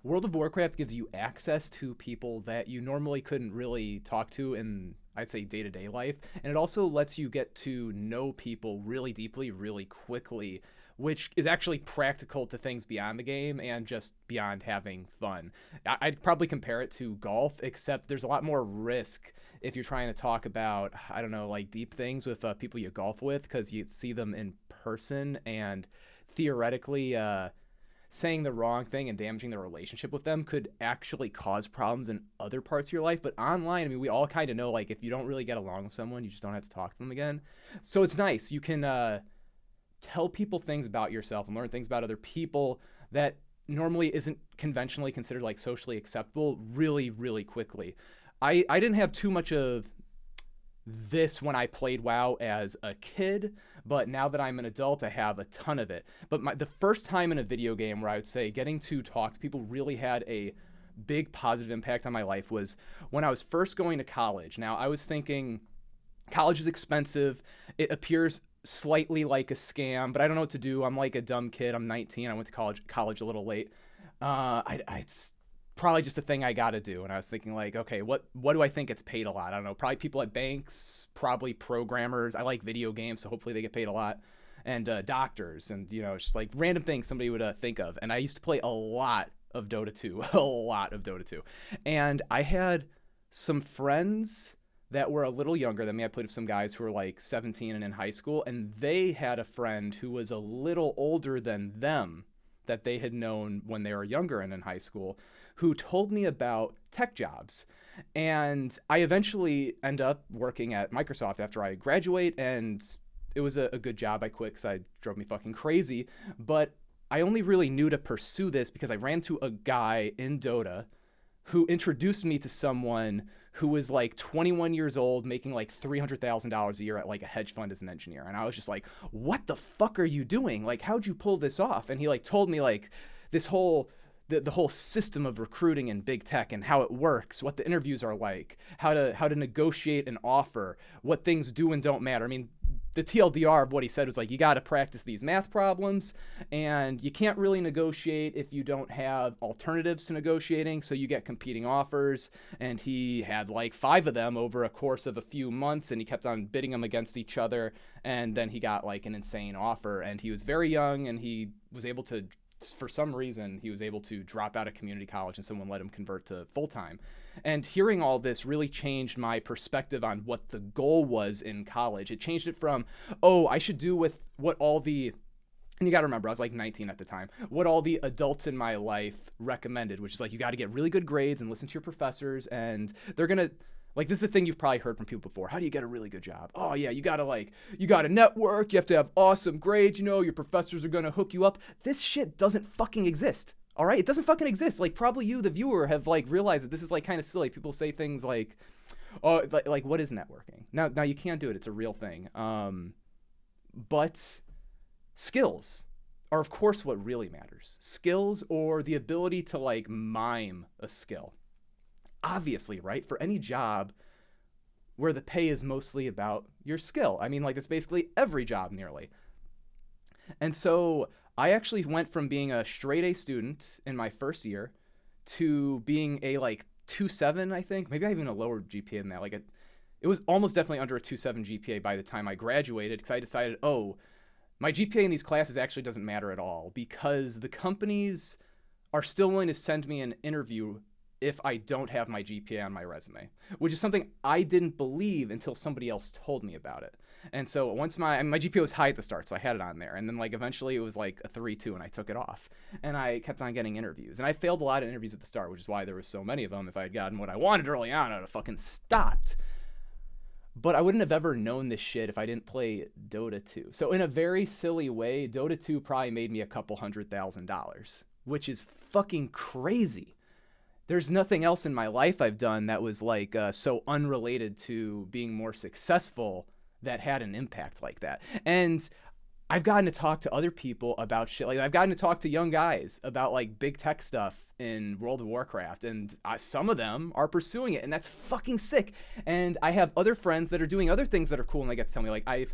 World of Warcraft gives you access to people that you normally couldn't really talk to in, I'd say, day-to-day life. And it also lets you get to know people really deeply, really quickly, which is actually practical to things beyond the game and just beyond having fun. I'd probably compare it to golf, except there's a lot more risk if you're trying to talk about, I don't know, like deep things with people you golf with, because you see them in person and theoretically saying the wrong thing and damaging the relationship with them could actually cause problems in other parts of your life. But online, I mean, we all kind of know, like, if you don't really get along with someone, you just don't have to talk to them again. So it's nice. You can tell people things about yourself and learn things about other people that normally isn't conventionally considered like socially acceptable really, really quickly. I didn't have too much of this when I played WoW as a kid, but now that I'm an adult, I have a ton of it. But the first time in a video game where I would say getting to talk to people really had a big positive impact on my life was when I was first going to college. Now, I was thinking college is expensive. It appears slightly like a scam, but I don't know what to do. I'm like a dumb kid. I'm 19. I went to college a little late. It's probably just a thing I got to do. And I was thinking like, okay, what do I think gets paid a lot? I don't know. Probably people at banks, probably programmers. I like video games, so hopefully they get paid a lot. And doctors, and it's just like random things somebody would think of. And I used to play a lot of Dota 2, a lot of Dota 2. And I had some friends that were a little younger than me. I played with some guys who were like 17 and in high school, and they had a friend who was a little older than them that they had known when they were younger and in high school, who told me about tech jobs. And I eventually end up working at Microsoft after I graduate, and it was a good job. I quit because I drove me fucking crazy, but I only really knew to pursue this because I ran to a guy in Dota who introduced me to someone who was like 21 years old, making like $300,000 a year at like a hedge fund as an engineer. And I was just like, what the fuck are you doing? Like, how'd you pull this off? And he like told me like this whole, the whole system of recruiting in big tech and how it works, what the interviews are like, how to negotiate an offer, what things do and don't matter. I mean, the TLDR of what he said was like, you got to practice these math problems, and you can't really negotiate if you don't have alternatives to negotiating, so you get competing offers. And he had like 5 of them over a course of a few months, and he kept on bidding them against each other, and then he got like an insane offer. And he was very young, and he was able to, for some reason, he was able to drop out of community college and someone let him convert to full-time. And hearing all this really changed my perspective on what the goal was in college. It changed it from, oh, I should do with what all the, and you got to remember, I was like 19 at the time, what all the adults in my life recommended, which is like, you got to get really good grades and listen to your professors, and they're going to, like, this is a thing you've probably heard from people before. How do you get a really good job? Oh yeah, you gotta network, you have to have awesome grades, your professors are gonna hook you up. This shit doesn't fucking exist. All right, it doesn't fucking exist. Like, probably you, the viewer, have like realized that this is like kind of silly. People say things like, "Oh, like what is networking?" Now you can't do it. It's a real thing. But skills are, of course, what really matters. Skills, or the ability to like mime a skill. Obviously, right? For any job where the pay is mostly about your skill. I mean, like, it's basically every job nearly. And so I actually went from being a straight A student in my first year to being a like 2.7, I think. Maybe I even a lower GPA than that. Like it was almost definitely under a 2.7 GPA by the time I graduated, because I decided, oh, my GPA in these classes actually doesn't matter at all, because the companies are still willing to send me an interview if I don't have my GPA on my resume, which is something I didn't believe until somebody else told me about it. And so once my GPA was high at the start, so I had it on there. And then like eventually it was like a 3.2 and I took it off. And I kept on getting interviews. And I failed a lot of interviews at the start, which is why there was so many of them. If I had gotten what I wanted early on, I would have fucking stopped. But I wouldn't have ever known this shit if I didn't play Dota 2. So in a very silly way, Dota 2 probably made me a couple $100,000, which is fucking crazy. There's nothing else in my life I've done that was like so unrelated to being more successful that had an impact like that. And I've gotten to talk to other people about shit. Like, I've gotten to talk to young guys about like big tech stuff in World of Warcraft, and some of them are pursuing it, and that's fucking sick. And I have other friends that are doing other things that are cool, and they get to tell me, like,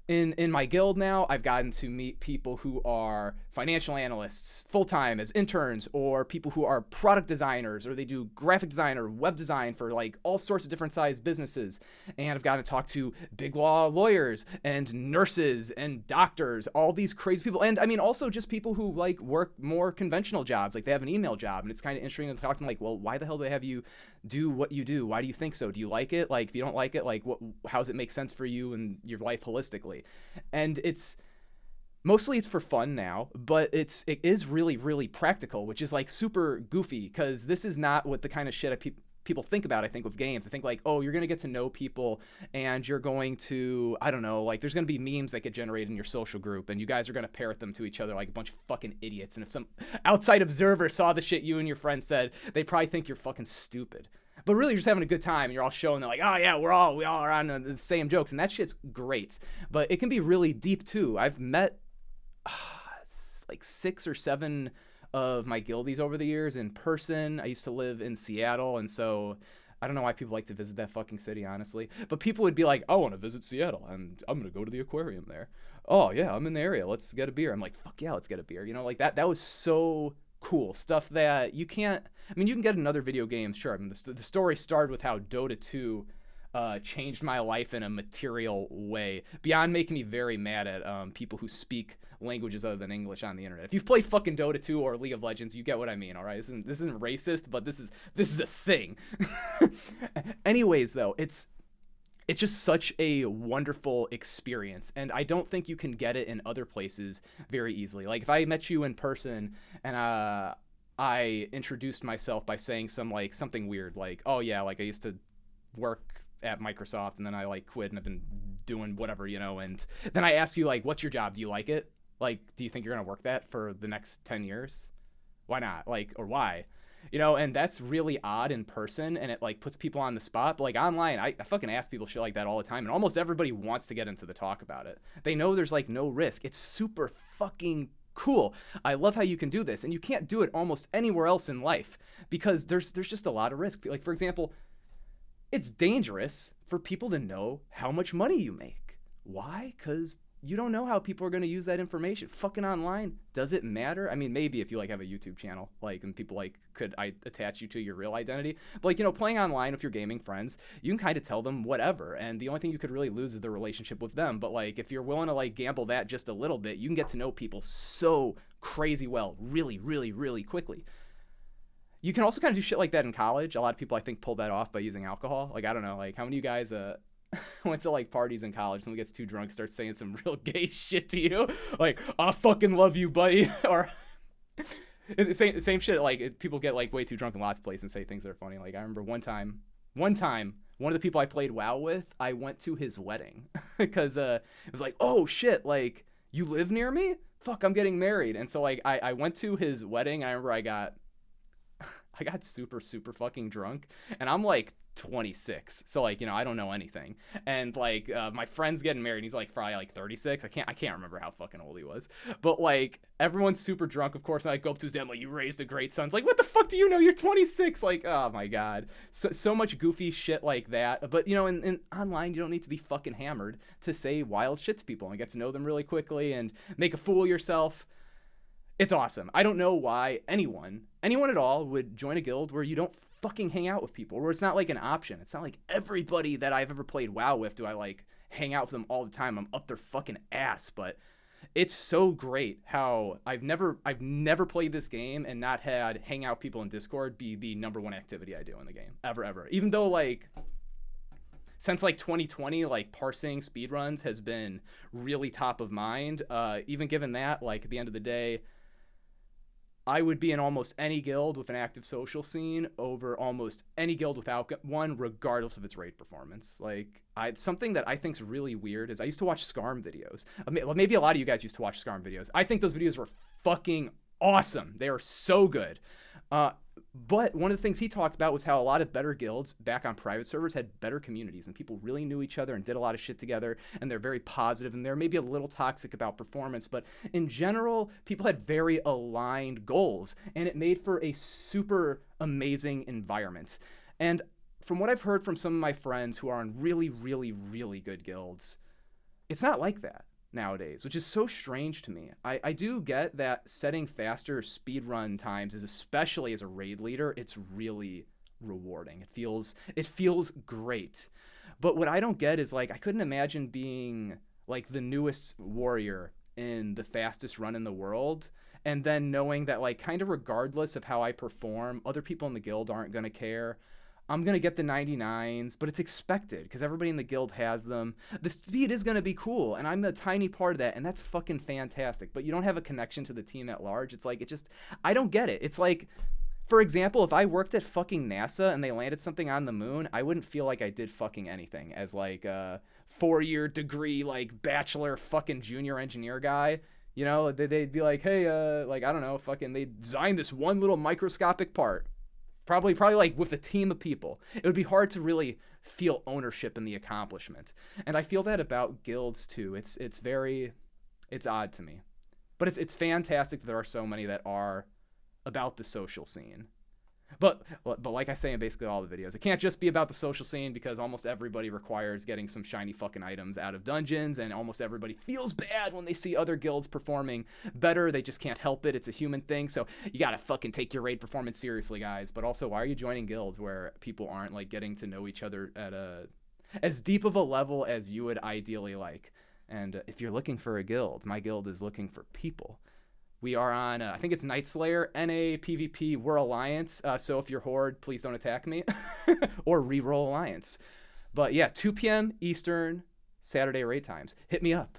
in my guild now, I've gotten to meet people who are financial analysts full time as interns, or people who are product designers, or they do graphic design or web design for like all sorts of different sized businesses. And I've gotten to talk to big law lawyers and nurses and doctors, all these crazy people. And I mean, also just people who like work more conventional jobs, like they have an email job. And it's kind of interesting to talk to them, like, well, why the hell do they have you do what you do? Why do you think so? Do you like it? Like, if you don't like it, like, how does it make sense for you and your life holistically? And it's mostly it's for fun now, but it is really, really practical, which is like super goofy, because this is not what the kind of shit people think about, I think, with games. I think like, oh, you're going to get to know people, and you're going to, I don't know, like there's going to be memes that get generated in your social group, and you guys are going to parrot them to each other like a bunch of fucking idiots. And if some outside observer saw the shit you and your friend said, they probably think you're fucking stupid. But really, you're just having a good time, and you're all showing them like, oh yeah, we all are on the same jokes, and that shit's great. But it can be really deep too. I've met like 6 or 7 of my guildies over the years in person. I used to live in Seattle, and so I don't know why people like to visit that fucking city, honestly. But people would be like, I want to visit Seattle, and I'm gonna go to the aquarium there. Oh yeah, I'm in the area. Let's get a beer. I'm like, fuck yeah, let's get a beer. You know, like that was so cool. Stuff that you can't, I mean, you can get in other video games, sure. I mean, the story started with how Dota 2 changed my life in a material way, beyond making me very mad at people who speak languages other than English on the internet. If you've played fucking Dota 2 or League of Legends, you get what I mean, all right? This isn't racist, but this is a thing. Anyways, though, it's just such a wonderful experience, and I don't think you can get it in other places very easily. Like if I met you in person and I introduced myself by saying something weird, like, oh yeah, like I used to work at Microsoft, and then I like quit and I've been doing whatever, you know, and then I ask you like, what's your job? Do you like it? Like, do you think you're gonna work that for the next 10 years? Why not? Like, or why? You know, and that's really odd in person, and it like puts people on the spot. But like online, I fucking ask people shit like that all the time, and almost everybody wants to get into the talk about it. They know there's like no risk. It's super fucking cool. I love how you can do this, and you can't do it almost anywhere else in life, because there's just a lot of risk. Like for example, it's dangerous for people to know how much money you make. Why? Because you don't know how people are going to use that information. Fucking online, does it matter? I mean, maybe if you like have a YouTube channel, like, and people like could attach you to your real identity. But like, you know, playing online with your gaming friends, you can kind of tell them whatever, and the only thing you could really lose is the relationship with them. But like, if you're willing to like gamble that just a little bit, you can get to know people so crazy well, really, really, really quickly. You can also kind of do shit like that in college. A lot of people, I think, pull that off by using alcohol. Like, I don't know, like, how many of you guys went to like parties in college, someone gets too drunk, starts saying some real gay shit to you, like, I fucking love you, buddy, or same shit. Like, people get like way too drunk in lots of places and say things that are funny. Like, I remember one time, one of the people I played WoW with, I went to his wedding because it was like, oh shit, like, you live near me? Fuck, I'm getting married. And so like I went to his wedding. I remember I got super, super fucking drunk, and I'm like 26, so like, you know, I don't know anything, and like my friend's getting married, and he's like probably like 36. I can't remember how fucking old he was, but like everyone's super drunk, of course, and I go up to his dad, like, you raised a great son. It's like, what the fuck do you know? You're 26. Like, oh my god, so much goofy shit like that. But you know, in online, you don't need to be fucking hammered to say wild shit to people and get to know them really quickly and make a fool of yourself. It's awesome. I don't know why anyone at all would join a guild where you don't fucking hang out with people, where it's not like an option. It's not like everybody that I've ever played WoW with do I like hang out with them all the time. I'm up their fucking ass. But it's so great how I've never played this game and not had hang out with people in Discord be the number one activity I do in the game ever. Even though like since like 2020, like parsing speedruns has been really top of mind. Even given that, like at the end of the day, I would be in almost any guild with an active social scene over almost any guild without one, regardless of its raid performance. Like, something that I think is really weird is I used to watch Scarm videos. Maybe a lot of you guys used to watch Scarm videos. I think those videos were fucking awesome. They are so good. But one of the things he talked about was how a lot of better guilds back on private servers had better communities, and people really knew each other and did a lot of shit together, and they're very positive, and they're maybe a little toxic about performance, but in general, people had very aligned goals, and it made for a super amazing environment. And from what I've heard from some of my friends who are in really, really, really good guilds, It's not like that nowadays, which is so strange to me. I do get that setting faster speed run times is, especially as a raid leader, it's really rewarding. It feels great. But what I don't get is, like, I couldn't imagine being like the newest warrior in the fastest run in the world, and then knowing that, like, kind of regardless of how I perform, other people in the guild aren't going to care. I'm going to get the 99s, but it's expected because everybody in the guild has them. The speed is going to be cool, and I'm a tiny part of that, and that's fucking fantastic. But you don't have a connection to the team at large. It's like, I don't get it. It's like, for example, if I worked at fucking NASA and they landed something on the moon, I wouldn't feel like I did fucking anything as, like, a 4-year degree, like, bachelor fucking junior engineer guy. You know, they'd be like, hey, like, I don't know, fucking, they designed this one little microscopic part. Probably like with a team of people. It would be hard to really feel ownership in the accomplishment. And I feel that about guilds too. It's odd to me. But it's fantastic that there are so many that are about the social scene. But like I say in basically all the videos, it can't just be about the social scene, because almost everybody requires getting some shiny fucking items out of dungeons, and almost everybody feels bad when they see other guilds performing better. They just can't help it. It's a human thing. So you gotta fucking take your raid performance seriously, guys. But also, why are you joining guilds where people aren't, like, getting to know each other at as deep of a level as you would ideally like? And if you're looking for a guild, my guild is looking for people. We are on, I think it's Night Slayer, NA, PvP, we're Alliance. So if you're Horde, please don't attack me. Or reroll Alliance. But yeah, 2 p.m. Eastern, Saturday raid times. Hit me up.